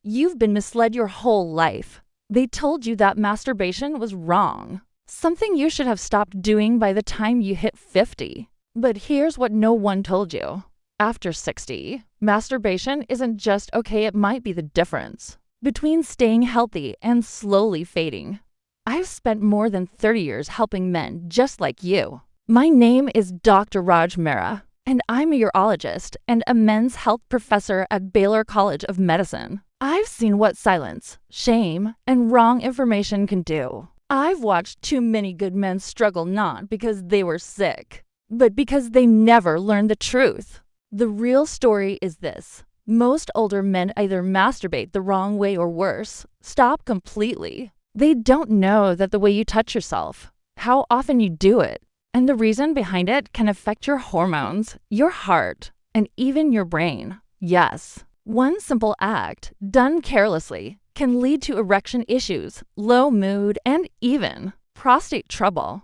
You've been misled your whole life. They told you that masturbation was wrong, something you should have stopped doing by the time you hit 50. But here's what no one told you. After 60, masturbation isn't just okay, it might be the difference between staying healthy and slowly fading. I've spent more than 30 years helping men just like you. My name is Dr.Roger Mera, and I'm a urologist and a men's health professor at Baylor College of Medicine. I've seen what silence, shame, and wrong information can do. I've watched too many good men struggle not because they were sick, but because they never learned the truth. The real story is this. Most older men either masturbate the wrong way or worse, stop completely. They don't know that the way you touch yourself, how often you do it, and the reason behind it can affect your hormones, your heart, and even your brain. Yes, one simple act, done carelessly, can lead to erection issues, low mood, and even prostate trouble.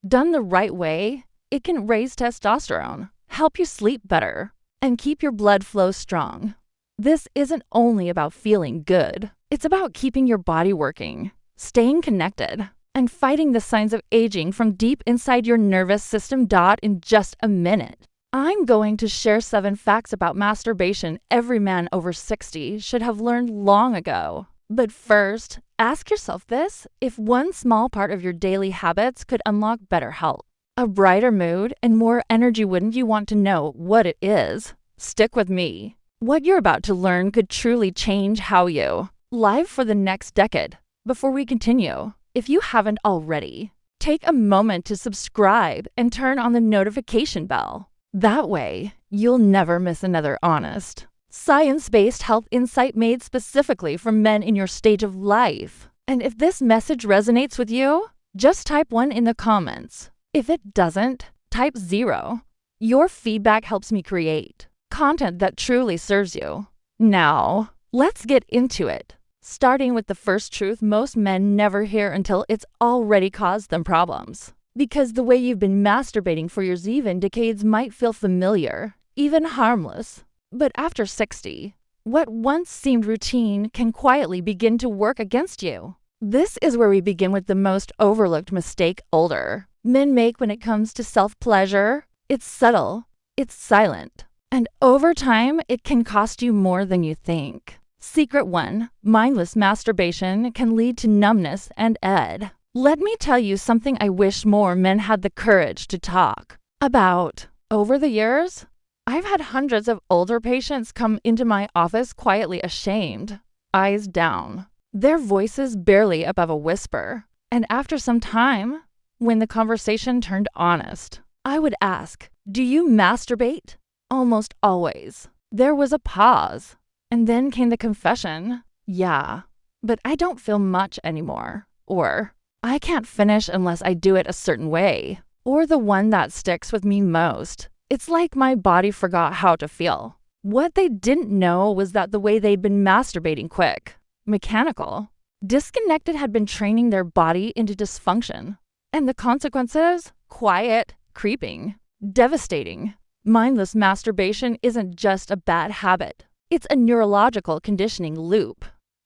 Done the right way, it can raise testosterone, help you sleep better, and keep your blood flow strong. This isn't only about feeling good. It's about keeping your body working, staying connected, and fighting the signs of aging from deep inside your nervous system. In just a minute, I'm going to share 7 facts about masturbation every man over 60 should have learned long ago. But first, ask yourself this: if one small part of your daily habits could unlock better health, a brighter mood, and more energy, wouldn't you want to know what it is? Stick with me. What you're about to learn could truly change how you live for the next decade. Before we continue, if you haven't already, take a moment to subscribe and turn on the notification bell. That way, you'll never miss another honest, science-based health insight made specifically for men in your stage of life. And if this message resonates with you, just type 1 in the comments. If it doesn't, type 0. Your feedback helps me create content that truly serves you. Now, let's get into it. Starting with the first truth most men never hear until it's already caused them problems. Because the way you've been masturbating for years, even decades, might feel familiar, even harmless. But after 60, what once seemed routine can quietly begin to work against you. This is where we begin with the most overlooked mistake older men make when it comes to self-pleasure. It's subtle, it's silent, and over time, it can cost you more than you think. Secret 1. Mindless masturbation can lead to numbness and ed. Let me tell you something I wish more men had the courage to talk about. Over the years, I've had hundreds of older patients come into my office quietly ashamed, eyes down, their voices barely above a whisper. And after some time, when the conversation turned honest, I would ask, "Do you masturbate?" Almost always, there was a pause. And then came the confession, "Yeah, but I don't feel much anymore." Or, "I can't finish unless I do it a certain way." Or the one that sticks with me most, "It's like my body forgot how to feel." What they didn't know was that the way they'd been masturbating, quick, mechanical, disconnected, had been training their body into dysfunction. And the consequences? Quiet, creeping, devastating. Mindless masturbation isn't just a bad habit. It's a neurological conditioning loop.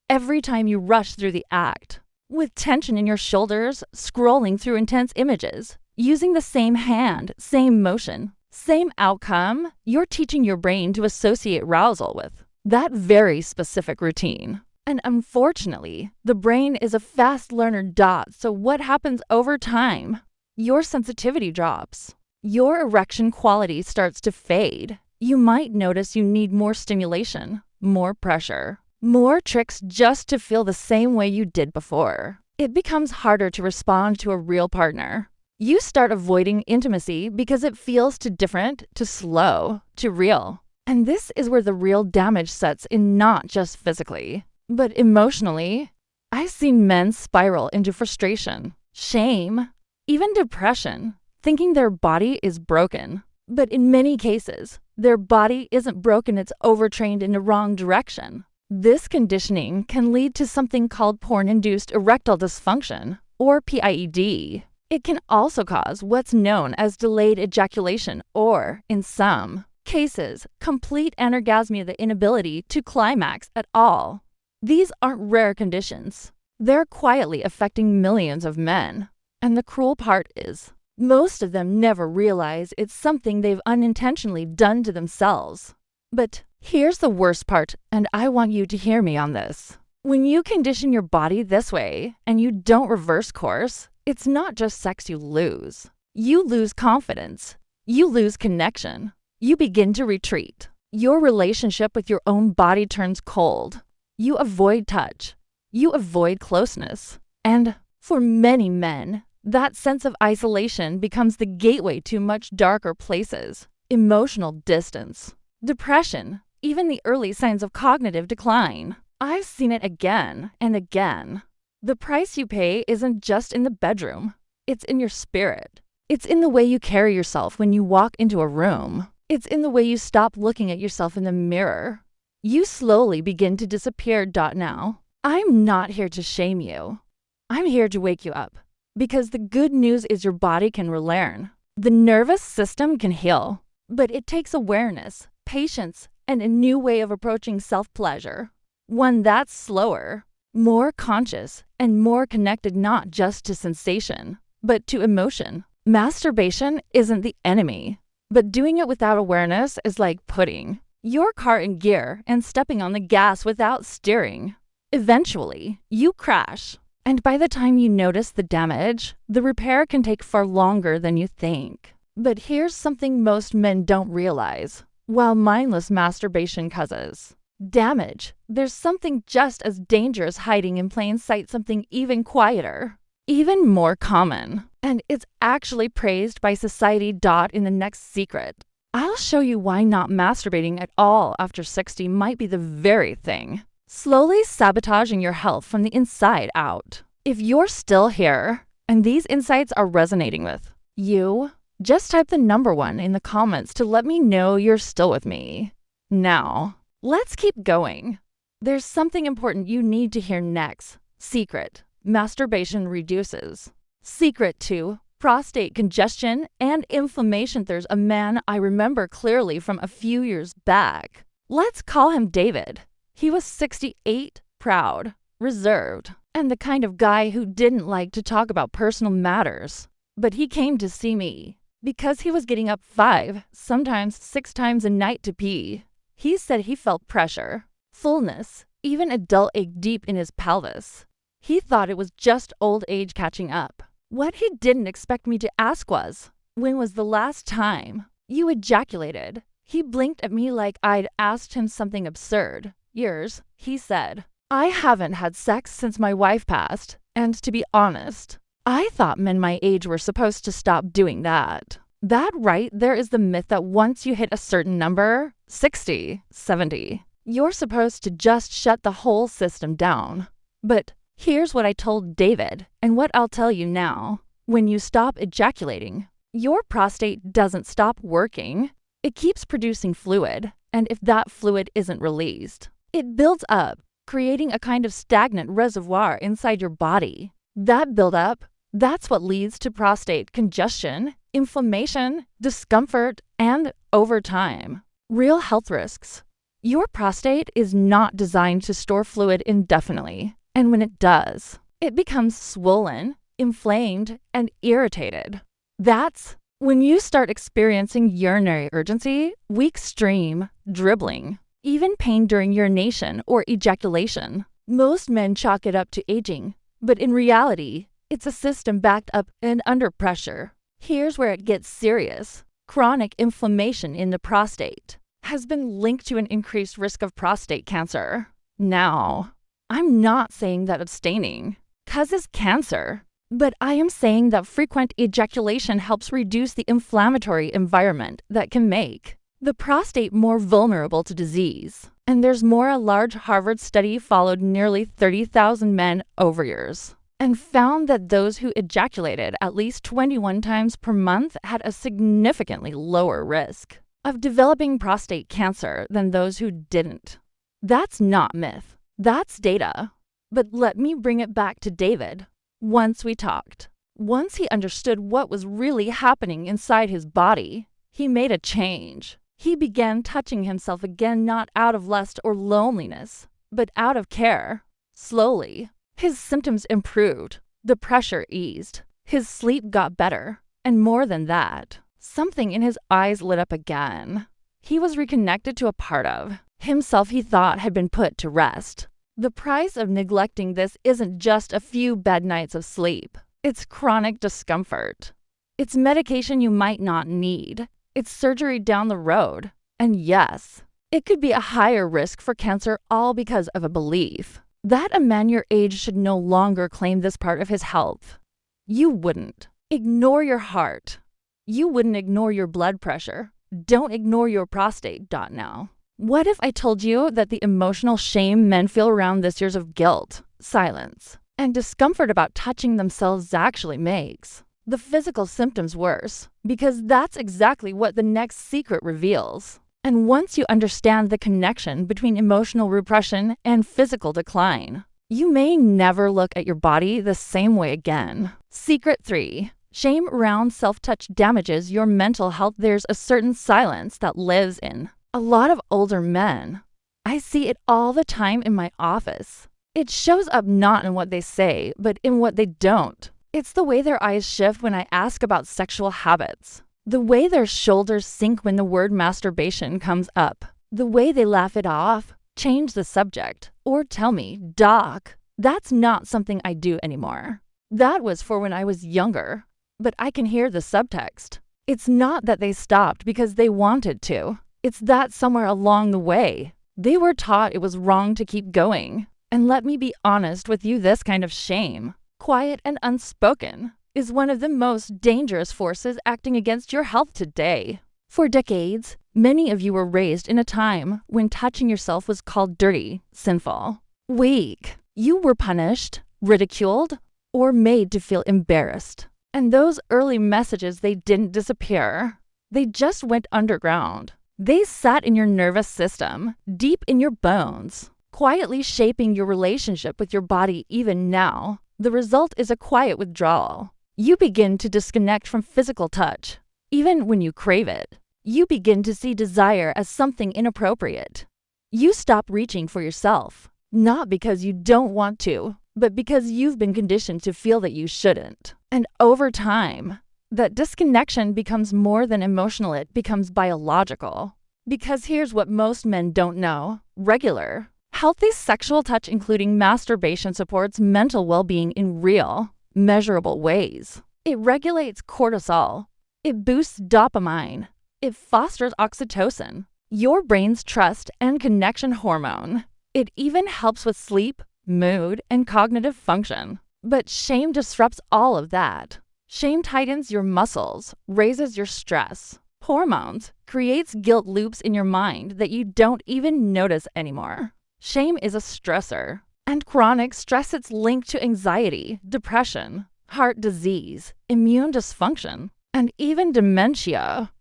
Every time you rush through the act, with tension in your shoulders, scrolling through intense images, using the same hand, same motion, same outcome, you're teaching your brain to associate arousal with that very specific routine. And unfortunately, the brain is a fast learner. So what happens over time? Your sensitivity drops. Your erection quality starts to fade. You might notice you need more stimulation, more pressure, more tricks just to feel the same way you did before. It becomes harder to respond to a real partner. You start avoiding intimacy because it feels too different, too slow, too real. And this is where the real damage sets in, not just physically, but emotionally. I've seen men spiral into frustration, shame, even depression, thinking their body is broken. But in many cases, their body isn't broken, it's overtrained in the wrong direction. This conditioning can lead to something called porn-induced erectile dysfunction, or PIED. It can also cause what's known as delayed ejaculation, or, in some cases, complete anorgasmia, the inability to climax at all. These aren't rare conditions. They're quietly affecting millions of men. And the cruel part is, most of them never realize it's something they've unintentionally done to themselves. But here's the worst part, and I want you to hear me on this. When you condition your body this way and you don't reverse course, it's not just sex you lose. You lose confidence. You lose connection. You begin to retreat. Your relationship with your own body turns cold. You avoid touch. You avoid closeness. And for many men, that sense of isolation becomes the gateway to much darker places. Emotional distance, depression, even the early signs of cognitive decline. I've seen it again and again. The price you pay isn't just in the bedroom. It's in your spirit. It's in the way you carry yourself when you walk into a room. It's in the way you stop looking at yourself in the mirror. You slowly begin to disappear. Now, I'm not here to shame you. I'm here to wake you up. Because the good news is your body can relearn. The nervous system can heal. But it takes awareness, patience, and a new way of approaching self-pleasure. One that's slower, more conscious, and more connected not just to sensation, but to emotion. Masturbation isn't the enemy, but doing it without awareness is like putting your car in gear and stepping on the gas without steering. Eventually, you crash. And by the time you notice the damage, the repair can take far longer than you think. But here's something most men don't realize. While mindless masturbation causes damage, there's something just as dangerous hiding in plain sight, something even quieter, even more common. And it's actually praised by society. In the next secret, I'll show you why not masturbating at all after 60 might be the very thing slowly sabotaging your health from the inside out. If you're still here and these insights are resonating with you, just type the number 1 in the comments to let me know you're still with me. Now, let's keep going. There's something important you need to hear next. Secret: masturbation reduces. Secret 2: prostate congestion and inflammation. There's a man I remember clearly from a few years back. Let's call him David. He was 68, proud, reserved, and the kind of guy who didn't like to talk about personal matters. But he came to see me because he was getting up 5, sometimes 6 times a night to pee. He said he felt pressure, fullness, even a dull ache deep in his pelvis. He thought it was just old age catching up. What he didn't expect me to ask was, when was the last time you ejaculated? He blinked at me like I'd asked him something absurd. Years, he said. I haven't had sex since my wife passed, and to be honest, I thought men my age were supposed to stop doing that. That right there is the myth that once you hit a certain number, 60, 70, you're supposed to just shut the whole system down. But here's what I told David, and what I'll tell you now. When you stop ejaculating, your prostate doesn't stop working. It keeps producing fluid, and if that fluid isn't released, it builds up, creating a kind of stagnant reservoir inside your body. That buildup, that's what leads to prostate congestion, inflammation, discomfort, and, over time, real health risks. Your prostate is not designed to store fluid indefinitely, and when it does, it becomes swollen, inflamed, and irritated. That's when you start experiencing urinary urgency, weak stream, dribbling, even pain during urination or ejaculation. Most men chalk it up to aging, but in reality, it's a system backed up and under pressure. Here's where it gets serious. Chronic inflammation in the prostate has been linked to an increased risk of prostate cancer. Now, I'm not saying that abstaining causes cancer, but I am saying that frequent ejaculation helps reduce the inflammatory environment that can make the prostate more vulnerable to disease. And there's more. A large Harvard study followed nearly 30,000 men over years and found that those who ejaculated at least 21 times per month had a significantly lower risk of developing prostate cancer than those who didn't. That's not myth. That's data. But let me bring it back to David. Once we talked, once he understood what was really happening inside his body, he made a change. He began touching himself again, not out of lust or loneliness, but out of care. Slowly, his symptoms improved, the pressure eased, his sleep got better, and more than that, something in his eyes lit up again. He was reconnected to a part of himself he thought had been put to rest. The price of neglecting this isn't just a few bad nights of sleep. It's chronic discomfort. It's medication you might not need. It's surgery down the road. And yes, it could be a higher risk for cancer, all because of a belief that a man your age should no longer claim this part of his health. You wouldn't ignore your heart. You wouldn't ignore your blood pressure. Don't ignore your prostate. Now. What if I told you that the emotional shame men feel around this years of guilt, silence, and discomfort about touching themselves actually makes the physical symptoms worse? Because that's exactly what the next secret reveals. And once you understand the connection between emotional repression and physical decline, you may never look at your body the same way again. Secret 3. Shame around self-touch damages your mental health. There's a certain silence that lives in a lot of older men. I see it all the time in my office. It shows up not in what they say, but in what they don't. It's the way their eyes shift when I ask about sexual habits. The way their shoulders sink when the word masturbation comes up. The way they laugh it off, change the subject, or tell me, "Doc, that's not something I do anymore. That was for when I was younger." But I can hear the subtext. It's not that they stopped because they wanted to. It's that somewhere along the way, they were taught it was wrong to keep going. And let me be honest with you, this kind of shame, quiet and unspoken, is one of the most dangerous forces acting against your health today. For decades, many of you were raised in a time when touching yourself was called dirty, sinful, weak. You were punished, ridiculed, or made to feel embarrassed. And those early messages, they didn't disappear. They just went underground. They sat in your nervous system, deep in your bones, quietly shaping your relationship with your body even now. The result is a quiet withdrawal. You begin to disconnect from physical touch, even when you crave it. You begin to see desire as something inappropriate. You stop reaching for yourself, not because you don't want to, but because you've been conditioned to feel that you shouldn't. And over time, that disconnection becomes more than emotional, it becomes biological. Because here's what most men don't know. Regular, healthy sexual touch, including masturbation, supports mental well-being in real, measurable ways. It regulates cortisol. It boosts dopamine. It fosters oxytocin, your brain's trust and connection hormone. It even helps with sleep, mood, and cognitive function. But shame disrupts all of that. Shame tightens your muscles, raises your stress hormones, creates guilt loops in your mind that you don't even notice anymore. Shame is a stressor, and chronic stress, it's linked to anxiety, depression, heart disease, immune dysfunction, and even dementia.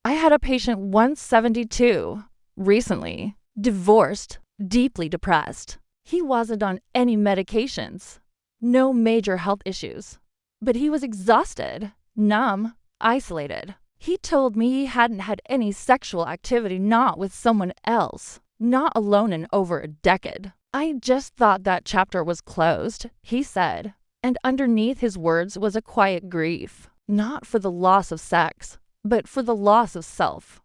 I had a patient once 72, recently, divorced, deeply depressed. He wasn't on any medications, no major health issues, but he was exhausted, numb, isolated. He told me he hadn't had any sexual activity, not with someone else, not alone, in over a decade. I just thought that chapter was closed, he said, and underneath his words was a quiet grief, not for the loss of sex, but for the loss of self.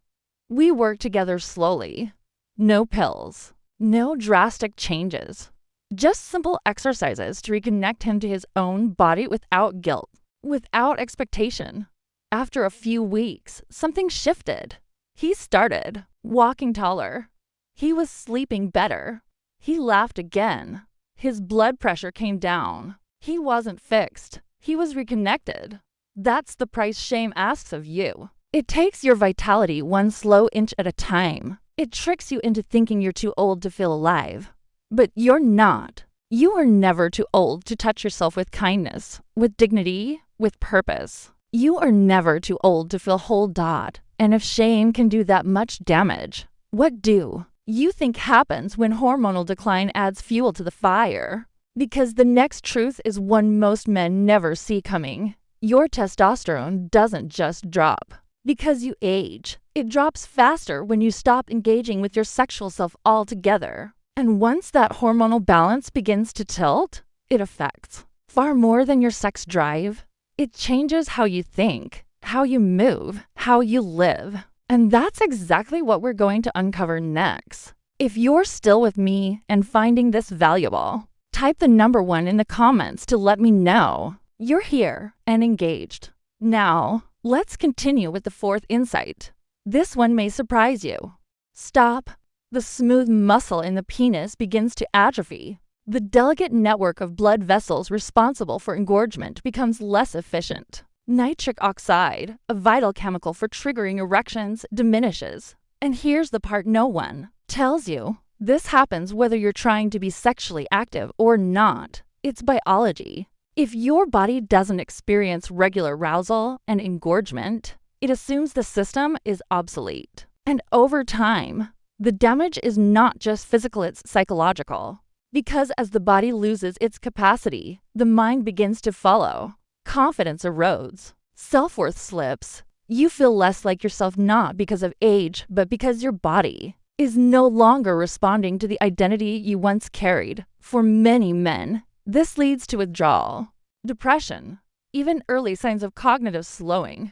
We worked together slowly. No pills, no drastic changes, just simple exercises to reconnect him to his own body without guilt, without expectation. After a few weeks, something shifted. He started walking taller. He was sleeping better. He laughed again. His blood pressure came down. He wasn't fixed. He was reconnected. That's the price shame asks of you. It takes your vitality one slow inch at a time. It tricks you into thinking you're too old to feel alive. But you're not. You are never too old to touch yourself with kindness, with dignity, with purpose. You are never too old to feel whole. And if shame can do that much damage, what do you think happens when hormonal decline adds fuel to the fire? Because the next truth is one most men never see coming. Your testosterone doesn't just drop because you age. It drops faster when you stop engaging with your sexual self altogether. And once that hormonal balance begins to tilt, it affects far more than your sex drive. It changes how you think, how you move, how you live. And that's exactly what we're going to uncover next. If you're still with me and finding this valuable, type the number 1 in the comments to let me know you're here and engaged. Now, let's continue with the 4th insight. This one may surprise you. Stop. The smooth muscle in the penis begins to atrophy. The delicate network of blood vessels responsible for engorgement becomes less efficient. Nitric oxide, a vital chemical for triggering erections, diminishes. And here's the part no one tells you. This happens whether you're trying to be sexually active or not. It's biology. If your body doesn't experience regular arousal and engorgement, it assumes the system is obsolete. And over time, the damage is not just physical, it's psychological. Because as the body loses its capacity, the mind begins to follow. Confidence erodes. Self-worth slips. You feel less like yourself not because of age, but because your body is no longer responding to the identity you once carried. For many men, this leads to withdrawal, depression, even early signs of cognitive slowing.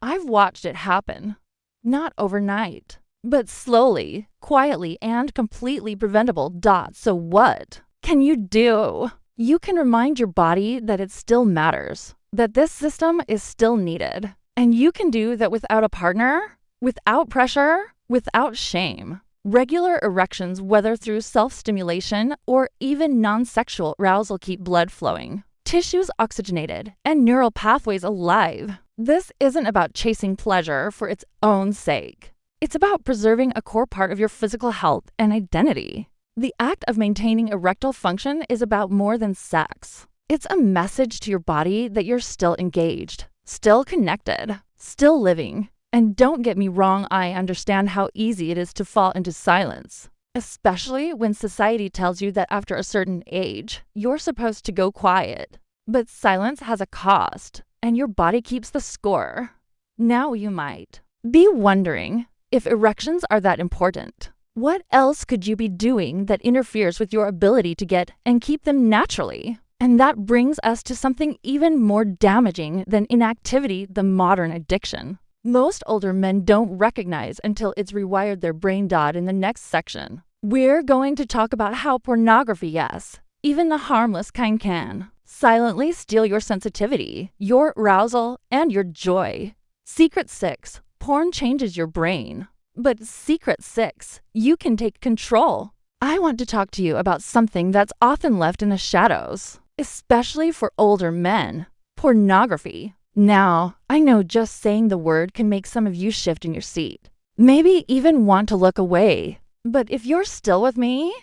I've watched it happen. Not overnight, but slowly, quietly, and completely preventable. So what can you do? You can remind your body that it still matters, that this system is still needed. And you can do that without a partner, without pressure, without shame. Regular erections, whether through self-stimulation or even non-sexual arousal, keep blood flowing, tissues oxygenated, and neural pathways alive. This isn't about chasing pleasure for its own sake. It's about preserving a core part of your physical health and identity. The act of maintaining erectile function is about more than sex. It's a message to your body that you're still engaged, still connected, still living. And don't get me wrong, I understand how easy it is to fall into silence, especially when society tells you that after a certain age, you're supposed to go quiet. But silence has a cost, and your body keeps the score. Now you might be wondering, if erections are that important, what else could you be doing that interferes with your ability to get and keep them naturally? And that brings us to something even more damaging than inactivity, the modern addiction. Most older men don't recognize until it's rewired their brain. In the next section, we're going to talk about how pornography, yes, even the harmless kind, can silently steal your sensitivity, your arousal, and your joy. Secret 6. Porn changes your brain. But Secret 6, you can take control. I want to talk to you about something that's often left in the shadows, especially for older men: pornography. Now, I know just saying the word can make some of you shift in your seat, maybe even want to look away. But if you're still with me,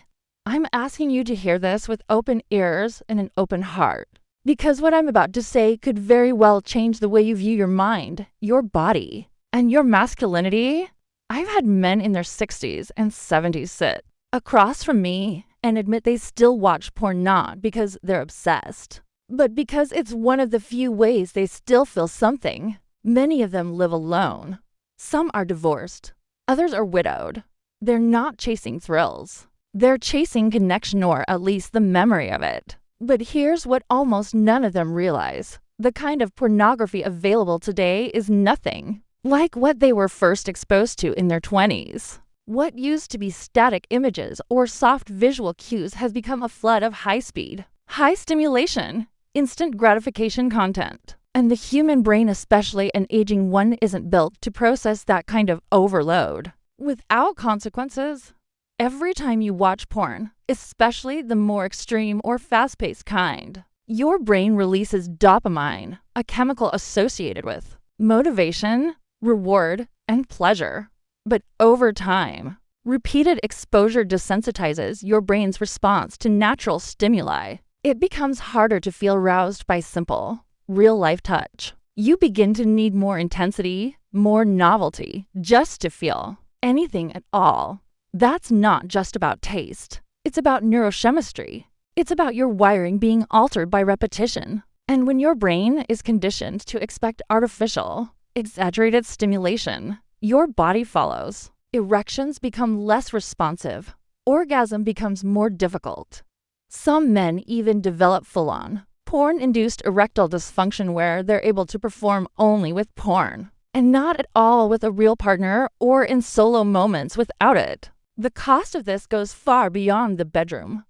I'm asking you to hear this with open ears and an open heart. Because what I'm about to say could very well change the way you view your mind, your body, and your masculinity. I've had men in their 60s and 70s sit across from me and admit they still watch porn, not because they're obsessed, but because it's one of the few ways they still feel something. Many of them live alone. Some are divorced. Others are widowed. They're not chasing thrills. They're chasing connection, or at least the memory of it. But here's what almost none of them realize. The kind of pornography available today is nothing like what they were first exposed to in their 20s. What used to be static images or soft visual cues has become a flood of high-speed, high-stimulation, instant gratification content. And the human brain, especially an aging one, isn't built to process that kind of overload without consequences. Every time you watch porn, especially the more extreme or fast-paced kind, your brain releases dopamine, a chemical associated with motivation, reward, and pleasure. But over time, repeated exposure desensitizes your brain's response to natural stimuli. It becomes harder to feel aroused by simple, real-life touch. You begin to need more intensity, more novelty, just to feel anything at all. That's not just about taste. It's about neurochemistry. It's about your wiring being altered by repetition. And when your brain is conditioned to expect artificial, exaggerated stimulation, your body follows. Erections become less responsive, orgasm becomes more difficult. Some men even develop full-on porn-induced erectile dysfunction where they're able to perform only with porn, and not at all with a real partner or in solo moments without it. The cost of this goes far beyond the bedroom.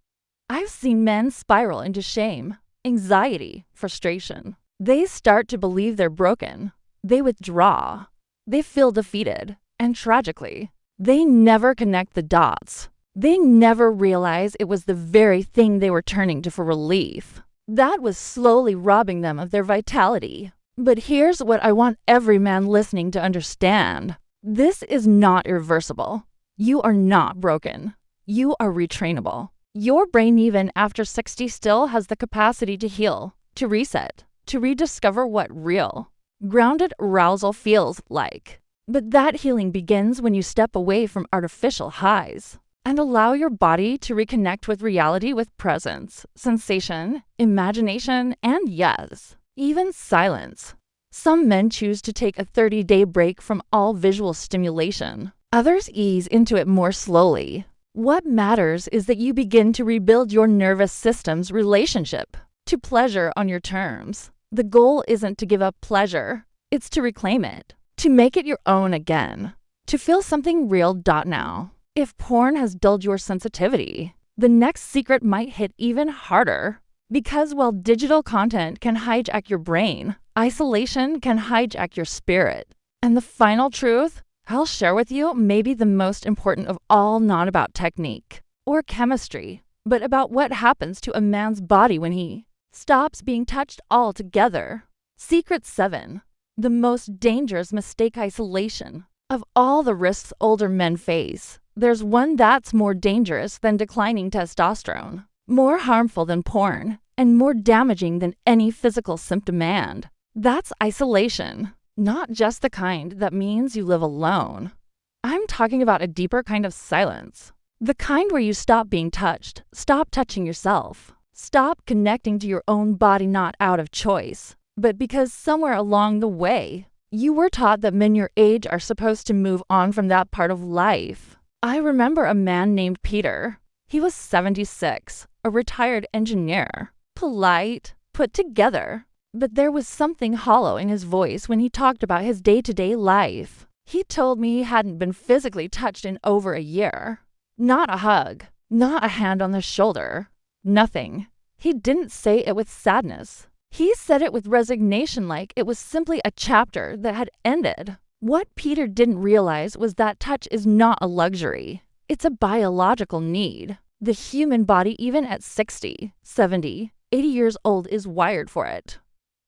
I've seen men spiral into shame, anxiety, frustration. They start to believe they're broken. They withdraw. They feel defeated. And tragically, they never connect the dots. They never realize it was the very thing they were turning to for relief that was slowly robbing them of their vitality. But here's what I want every man listening to understand. This is not irreversible. You are not broken. You are retrainable. Your brain, even after 60, still has the capacity to heal, to reset, to rediscover what real, grounded arousal feels like. But that healing begins when you step away from artificial highs and allow your body to reconnect with reality with presence, sensation, imagination, and yes, even silence. Some men choose to take a 30-day break from all visual stimulation. Others ease into it more slowly. What matters is that you begin to rebuild your nervous system's relationship to pleasure on your terms. The goal isn't to give up pleasure, it's to reclaim it, to make it your own again, to feel something real. Now. If porn has dulled your sensitivity, the next secret might hit even harder. Because while digital content can hijack your brain, isolation can hijack your spirit. And the final truth I'll share with you may be the most important of all, not about technique or chemistry, but about what happens to a man's body when he stops being touched altogether. Secret 7. The most dangerous mistake: isolation. Of all the risks older men face, there's one that's more dangerous than declining testosterone, more harmful than porn, and more damaging than any physical symptom. And that's isolation. Not just the kind that means you live alone. I'm talking about a deeper kind of silence. The kind where you stop being touched, stop touching yourself, stop connecting to your own body, not out of choice, but because somewhere along the way, you were taught that men your age are supposed to move on from that part of life. I remember a man named Peter. He was 76, a retired engineer, polite, put together. But there was something hollow in his voice when he talked about his day-to-day life. He told me he hadn't been physically touched in over a year. Not a hug, not a hand on the shoulder, nothing. He didn't say it with sadness. He said it with resignation, like it was simply a chapter that had ended. What Peter didn't realize was that touch is not a luxury. It's a biological need. The human body, even at 60, 70, 80 years old, is wired for it.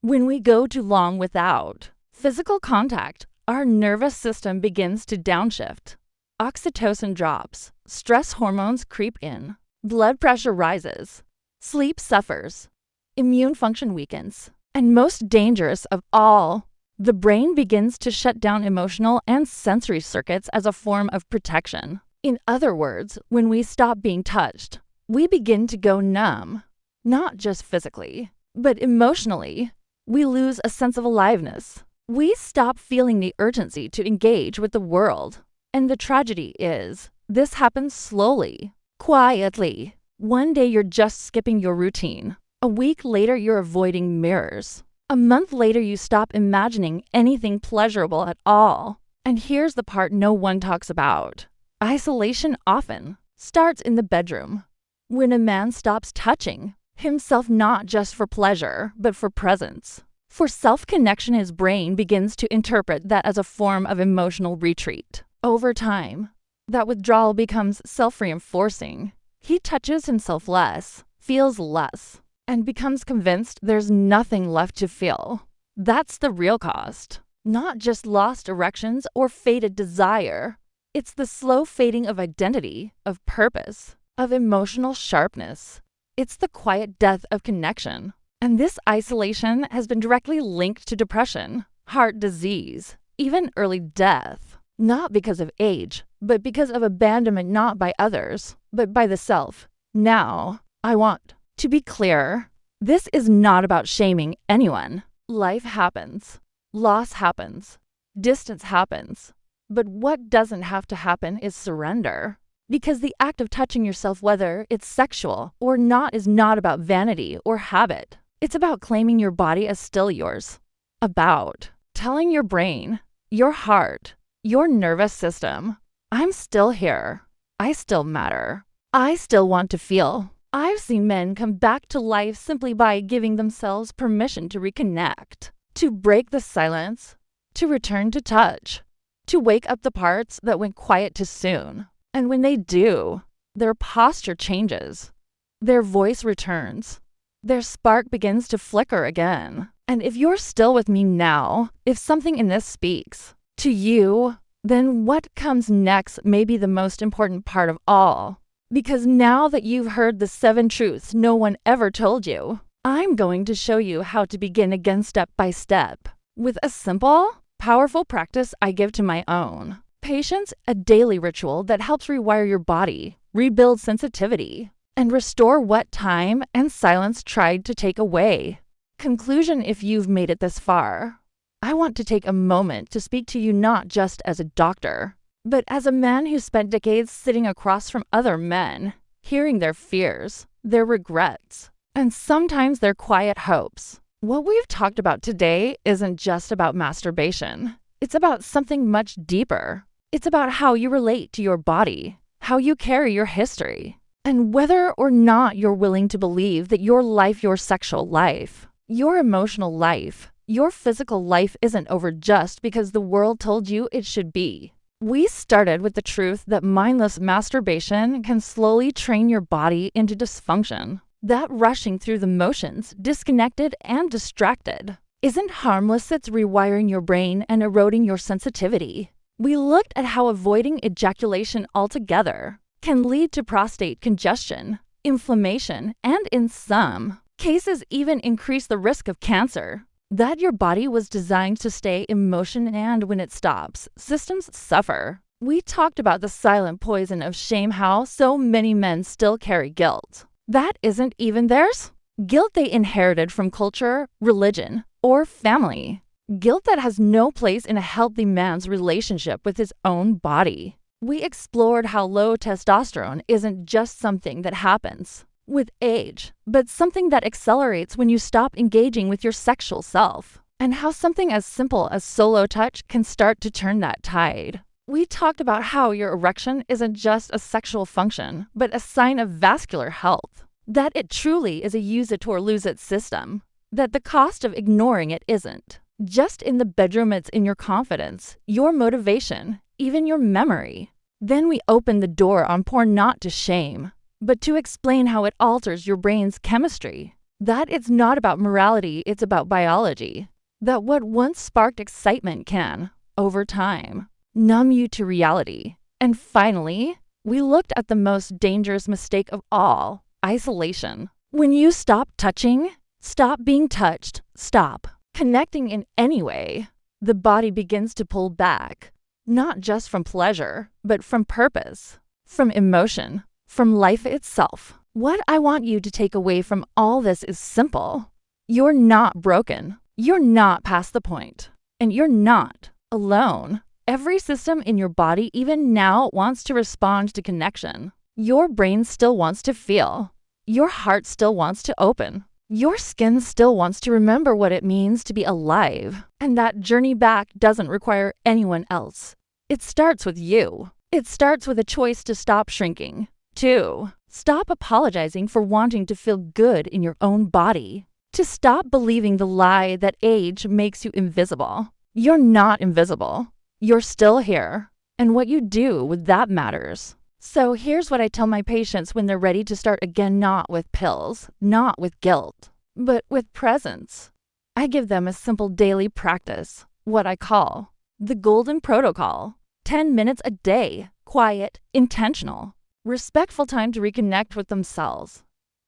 When we go too long without physical contact, our nervous system begins to downshift. Oxytocin drops, stress hormones creep in, blood pressure rises, sleep suffers, immune function weakens, and most dangerous of all, the brain begins to shut down emotional and sensory circuits as a form of protection. In other words, when we stop being touched, we begin to go numb, not just physically, but emotionally. We lose a sense of aliveness. We stop feeling the urgency to engage with the world. And the tragedy is, this happens slowly, quietly. One day you're just skipping your routine. A week later you're avoiding mirrors. A month later you stop imagining anything pleasurable at all. And here's the part no one talks about. Isolation often starts in the bedroom. When a man stops touching himself, not just for pleasure, but for presence, for self-connection, his brain begins to interpret that as a form of emotional retreat. Over time, that withdrawal becomes self-reinforcing. He touches himself less, feels less, and becomes convinced there's nothing left to feel. That's the real cost. Not just lost erections or faded desire. It's the slow fading of identity, of purpose, of emotional sharpness. It's the quiet death of connection. And this isolation has been directly linked to depression, heart disease, even early death. Not because of age, but because of abandonment, not by others, but by the self. Now, I want to be clear. This is not about shaming anyone. Life happens. Loss happens. Distance happens. But what doesn't have to happen is surrender. Because the act of touching yourself, whether it's sexual or not, is not about vanity or habit. It's about claiming your body as still yours. About telling your brain, your heart, your nervous system, I'm still here. I still matter. I still want to feel. I've seen men come back to life simply by giving themselves permission to reconnect, to break the silence, to return to touch, to wake up the parts that went quiet too soon. And when they do, their posture changes, their voice returns, their spark begins to flicker again. And if you're still with me now, if something in this speaks to you, then what comes next may be the most important part of all. Because now that you've heard the 7 truths no one ever told you, I'm going to show you how to begin again step by step with a simple, powerful practice I give to my own patients, a daily ritual that helps rewire your body, rebuild sensitivity, and restore what time and silence tried to take away. Conclusion: if you've made it this far, I want to take a moment to speak to you not just as a doctor, but as a man who spent decades sitting across from other men, hearing their fears, their regrets, and sometimes their quiet hopes. What we've talked about today isn't just about masturbation. It's about something much deeper. It's about how you relate to your body, how you carry your history, and whether or not you're willing to believe that your life, your sexual life, your emotional life, your physical life isn't over just because the world told you it should be. We started with the truth that mindless masturbation can slowly train your body into dysfunction. That rushing through the motions, disconnected and distracted, isn't harmless. It's rewiring your brain and eroding your sensitivity. We looked at how avoiding ejaculation altogether can lead to prostate congestion, inflammation, and in some cases even increase the risk of cancer. That your body was designed to stay in motion, and when it stops, systems suffer. We talked about the silent poison of shame, how so many men still carry guilt that isn't even theirs. Guilt they inherited from culture, religion, or family. Guilt that has no place in a healthy man's relationship with his own body. We explored how low testosterone isn't just something that happens with age, but something that accelerates when you stop engaging with your sexual self, and how something as simple as solo touch can start to turn that tide. We talked about how your erection isn't just a sexual function, but a sign of vascular health, that it truly is a use it or lose it system, that the cost of ignoring it isn't just in the bedroom, it's in your confidence, your motivation, even your memory. Then we open the door on porn, not to shame, but to explain how it alters your brain's chemistry. That it's not about morality, it's about biology. That what once sparked excitement can, over time, numb you to reality. And finally, we looked at the most dangerous mistake of all, isolation. When you stop touching, stop being touched, stop connecting in any way, the body begins to pull back, not just from pleasure, but from purpose, from emotion, from life itself. What I want you to take away from all this is simple. You're not broken. You're not past the point. And you're not alone. Every system in your body, even now, wants to respond to connection. Your brain still wants to feel. Your heart still wants to open. Your skin still wants to remember what it means to be alive. And that journey back doesn't require anyone else. It starts with you. It starts with a choice to stop shrinking. 2. Stop apologizing for wanting to feel good in your own body. To stop believing the lie that age makes you invisible. You're not invisible. You're still here. And what you do with that matters. So here's what I tell my patients when they're ready to start again, not with pills, not with guilt, but with presence. I give them a simple daily practice, what I call the Golden Protocol. 10 minutes a day, quiet, intentional, respectful time to reconnect with themselves.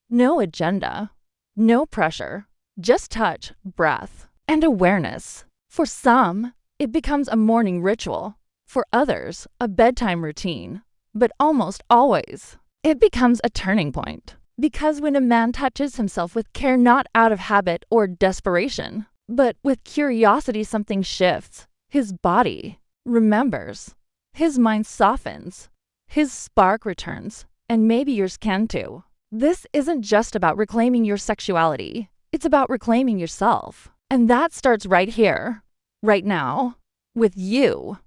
No agenda, no pressure, just touch, breath, and awareness. For some, it becomes a morning ritual. For others, a bedtime routine. But almost always, it becomes a turning point. Because when a man touches himself with care, not out of habit or desperation, but with curiosity, something shifts. His body remembers. His mind softens. His spark returns, and maybe yours can too. This isn't just about reclaiming your sexuality. It's about reclaiming yourself. And that starts right here, right now, with you.